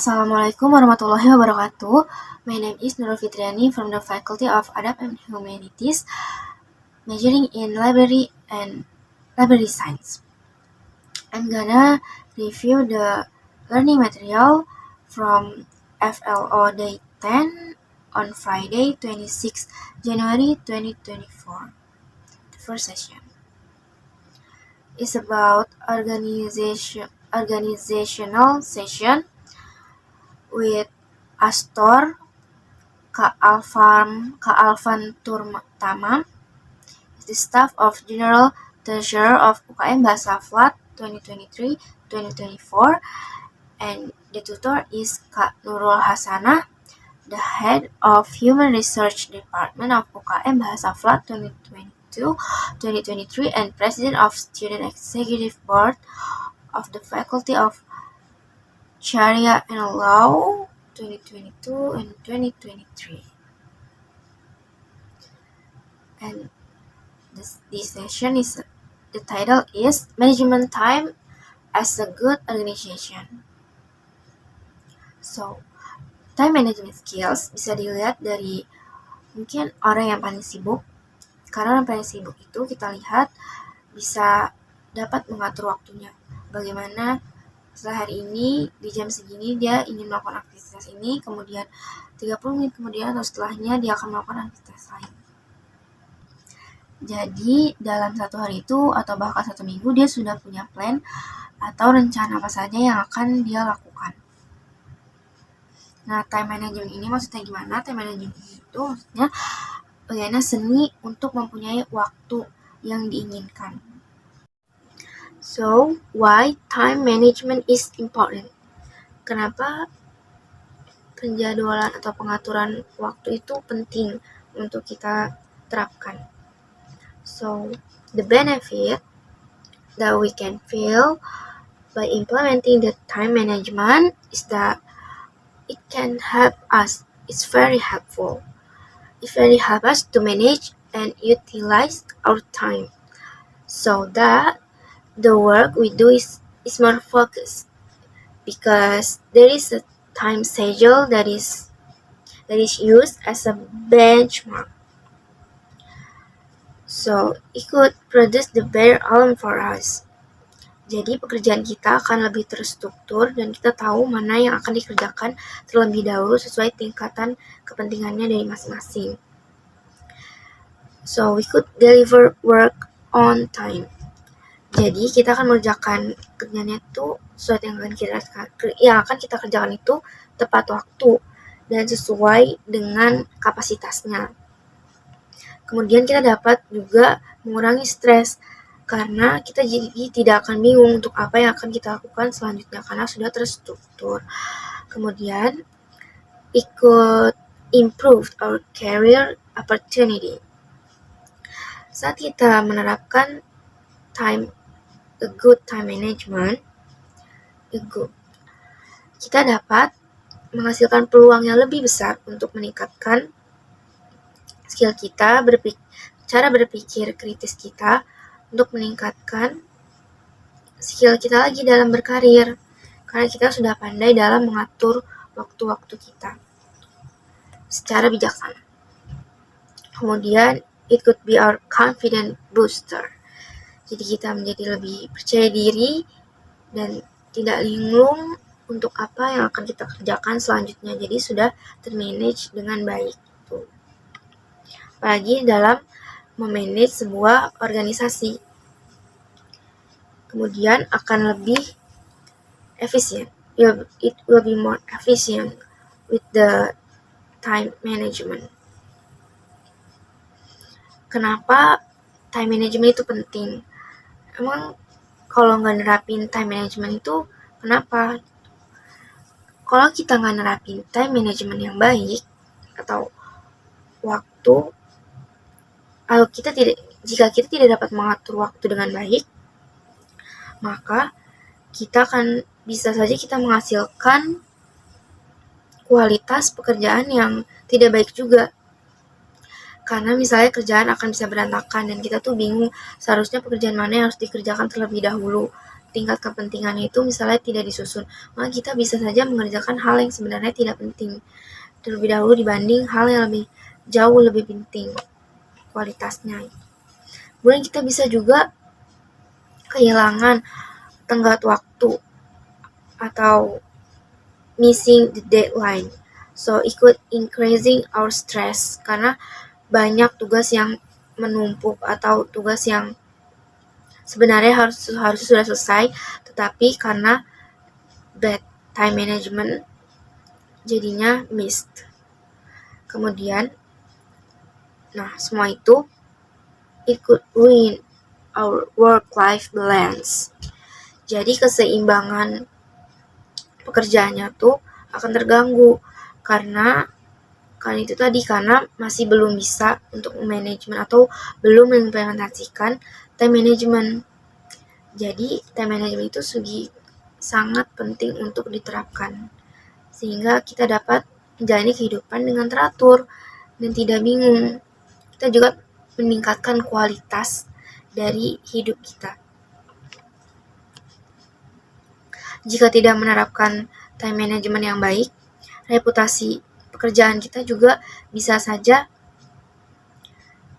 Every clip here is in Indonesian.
Assalamualaikum warahmatullahi wabarakatuh. My name is Nurul Fitriani from the Faculty of Art and Humanities, majoring in library and library science. I'm gonna review the learning material from FLO Day 10 on Friday, 26 January 2024. The first session is about organizational session with Astor, Kak Alvan Turtama, the staff of General Treasurer of UKM Bahasa Flat 2023-2024, and the tutor is Kak Nurul Hasanah, the head of Human Research Department of UKM Bahasa Flat 2022-2023 and president of Student Executive Board of the Faculty of Sharia and Law 2022 and 2023. And this session is, the title is Management Time as a Good Organization. So, time management skills bisa dilihat dari mungkin orang yang paling sibuk. Karena orang paling sibuk itu kita lihat bisa dapat mengatur waktunya. Bagaimana setelah hari ini di jam segini dia ingin melakukan aktivitas ini, kemudian 30 menit kemudian atau setelahnya dia akan melakukan aktivitas lain. Jadi dalam satu hari itu atau bahkan satu minggu dia sudah punya plan atau rencana apa saja yang akan dia lakukan. Nah, time management ini maksudnya gimana? Time management itu maksudnya bagaimana seni untuk mempunyai waktu yang diinginkan. So, why time management is important? Kenapa penjadwalan atau pengaturan waktu itu penting untuk kita terapkan? So, the benefit that we can feel by implementing the time management is that it can help us. It's very helpful. It very help us to manage and utilize our time so that the work we do is more focused, because there is a time schedule that is used as a benchmark. So, it could produce the better outcome for us. Jadi pekerjaan kita akan lebih terstruktur dan kita tahu mana yang akan dikerjakan terlebih dahulu sesuai tingkatan kepentingannya dari masing-masing. So, we could deliver work on time. Jadi kita akan mengerjakan kerjanya itu sesuatu yang akan kita kerjakan itu tepat waktu dan sesuai dengan kapasitasnya. Kemudian kita dapat juga mengurangi stres karena kita jadi tidak akan bingung untuk apa yang akan kita lakukan selanjutnya karena sudah terstruktur. Kemudian it could improve our career opportunity. Saat kita menerapkan a good time management, kita dapat menghasilkan peluang yang lebih besar untuk meningkatkan skill kita, cara berpikir kritis kita, untuk meningkatkan skill kita lagi dalam berkarir, karena kita sudah pandai dalam mengatur waktu-waktu kita secara bijaksana. Kemudian, it could be our confidence booster. Jadi kita menjadi lebih percaya diri dan tidak linglung untuk apa yang akan kita kerjakan selanjutnya. Jadi sudah termanage dengan baik. Apalagi dalam memanage sebuah organisasi. Kemudian akan lebih efisien. It will be more efficient with the time management. Kenapa time management itu penting? Emang kalau nggak nerapin time management itu kenapa? Kalau kita nggak nerapin time management yang baik atau waktu, jika kita tidak dapat mengatur waktu dengan baik, maka bisa saja kita menghasilkan kualitas pekerjaan yang tidak baik juga. Karena misalnya kerjaan akan bisa berantakan dan kita tuh bingung seharusnya pekerjaan mana yang harus dikerjakan terlebih dahulu. tingkat kepentingannya itu misalnya tidak disusun, maka kita bisa saja mengerjakan hal yang sebenarnya tidak penting terlebih dahulu dibanding hal yang jauh lebih penting kualitasnya. Kemudian kita bisa juga kehilangan tenggat waktu atau missing the deadline. So it could increasing our stress karena banyak tugas yang menumpuk atau tugas yang sebenarnya harus sudah selesai, tetapi karena bad time management jadinya missed. Kemudian, nah semua itu it could ruin our work-life balance. Jadi keseimbangan pekerjaannya tuh akan terganggu karena itu tadi, karena masih belum bisa untuk manajemen atau belum mengimplementasikan time management. Jadi time management itu sangat penting untuk diterapkan sehingga kita dapat menjalani kehidupan dengan teratur dan tidak bingung. Kita juga meningkatkan kualitas dari hidup kita. Jika tidak menerapkan time management yang baik, reputasi pekerjaan kita juga bisa saja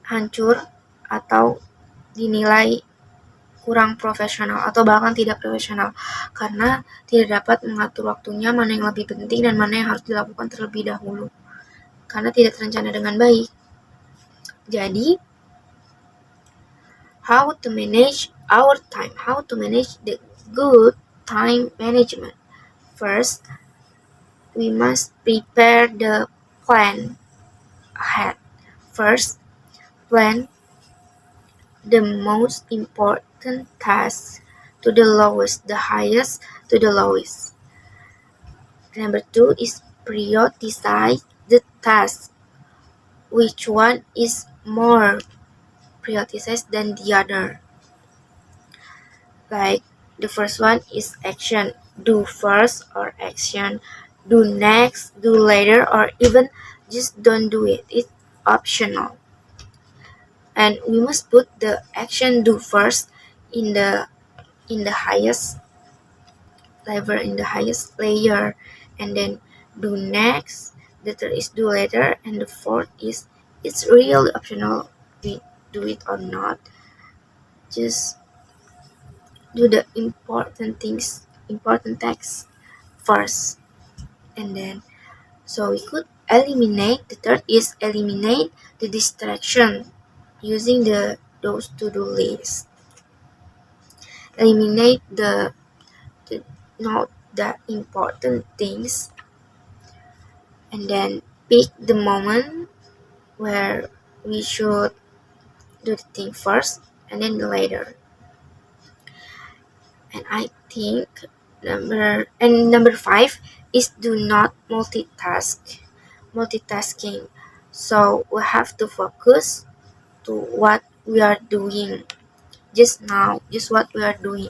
hancur atau dinilai kurang profesional atau bahkan tidak profesional karena tidak dapat mengatur waktunya, mana yang lebih penting dan mana yang harus dilakukan terlebih dahulu karena tidak terencana dengan baik. Jadi, how to manage our time, how to manage the good time management. First, we must prepare the plan ahead. First, plan the most important task to the lowest, the highest to the lowest. Number 2 is prioritize the task. Which one is more prioritized than the other? Like the first one is action. Do first or action. Do next, do later, or even just don't do it. It's optional. And we must put the action do first in the highest level, in the highest layer, and then do next. The third is do later, and the fourth is it's really optional. We do it or not. Just do the important tasks first, and then so we could eliminate. The third is eliminate the distraction using those to-do lists. Eliminate the not that important things, and then pick the moment where we should do the thing first and then later. And I think number 5 is do not multitasking. So we have to focus to what we are doing just now, just what we are doing.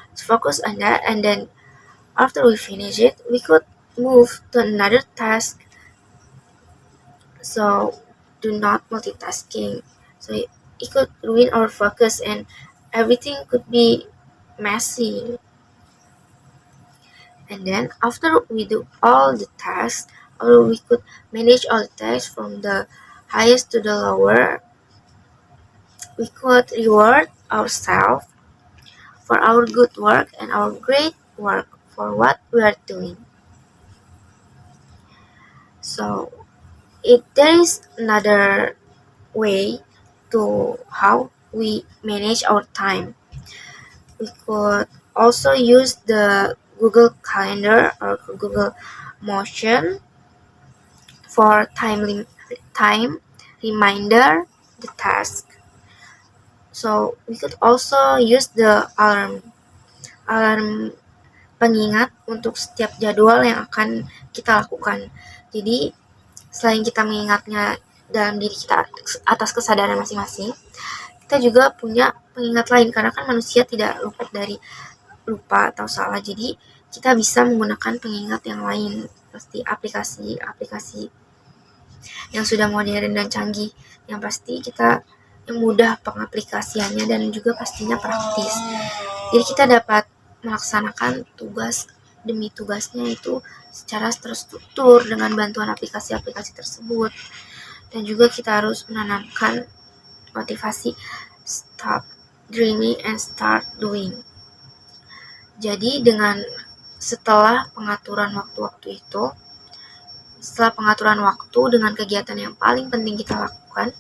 Let's focus on that, and then after we finish it, we could move to another task. So do not multitasking. So it could ruin our focus and everything could be messy. And then after we do all the tasks, or we could manage all the tasks from the highest to the lower, we could reward ourselves for our good work and our great work for what we are doing. So there is another way to how we manage our time. We could also use the Google Calendar or Google Motion for time reminder the task. So we could also use the alarm pengingat untuk setiap jadwal yang akan kita lakukan. Jadi selain kita mengingatnya dalam diri kita atas kesadaran masing-masing, kita juga punya pengingat lain karena kan manusia tidak luput dari lupa atau salah. Jadi kita bisa menggunakan pengingat yang lain, pasti aplikasi yang sudah modern dan canggih, yang pasti kita yang mudah pengaplikasiannya dan juga pastinya praktis. Jadi kita dapat melaksanakan tugas demi tugasnya itu secara terstruktur dengan bantuan aplikasi-aplikasi tersebut. Dan juga kita harus menanamkan motivasi stop dreaming and start doing. Jadi setelah pengaturan waktu-waktu itu, setelah pengaturan waktu dengan kegiatan yang paling penting kita lakukan,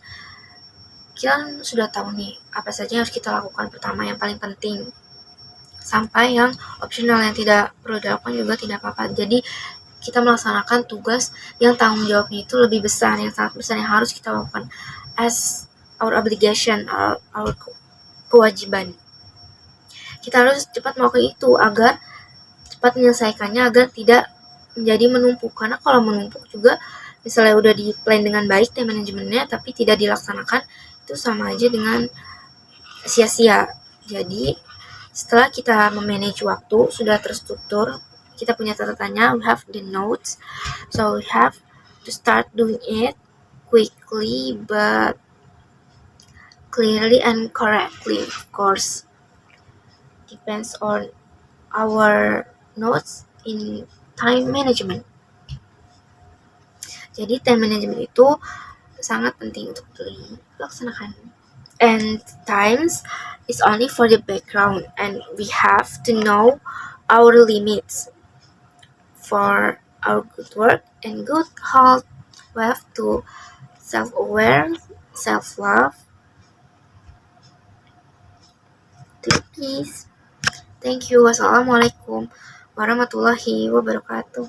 kita sudah tahu nih apa saja yang harus kita lakukan. Pertama yang paling penting, sampai yang opsional yang tidak perlu dilakukan juga tidak apa-apa. Jadi kita melaksanakan tugas yang tanggung jawabnya itu lebih besar, yang sangat besar, yang harus kita lakukan as our obligation, our kewajiban. Kita harus cepat melakukan itu agar cepat menyelesaikannya, agar tidak menjadi menumpuk. Karena kalau menumpuk juga, misalnya udah di plan dengan baik time manajemennya tapi tidak dilaksanakan, itu sama aja dengan sia-sia. Jadi setelah kita memanage waktu, sudah terstruktur, kita punya catatannya, we have the notes, so we have to start doing it quickly but clearly and correctly. Of course, depends on our notes in time management. Jadi time management itu sangat penting untuk dilaksanakan. And times is only for the background, and we have to know our limits for our good work and good health. We have to self-aware, self-love. Please. Thank you. Wassalamualaikum warahmatullahi wabarakatuh.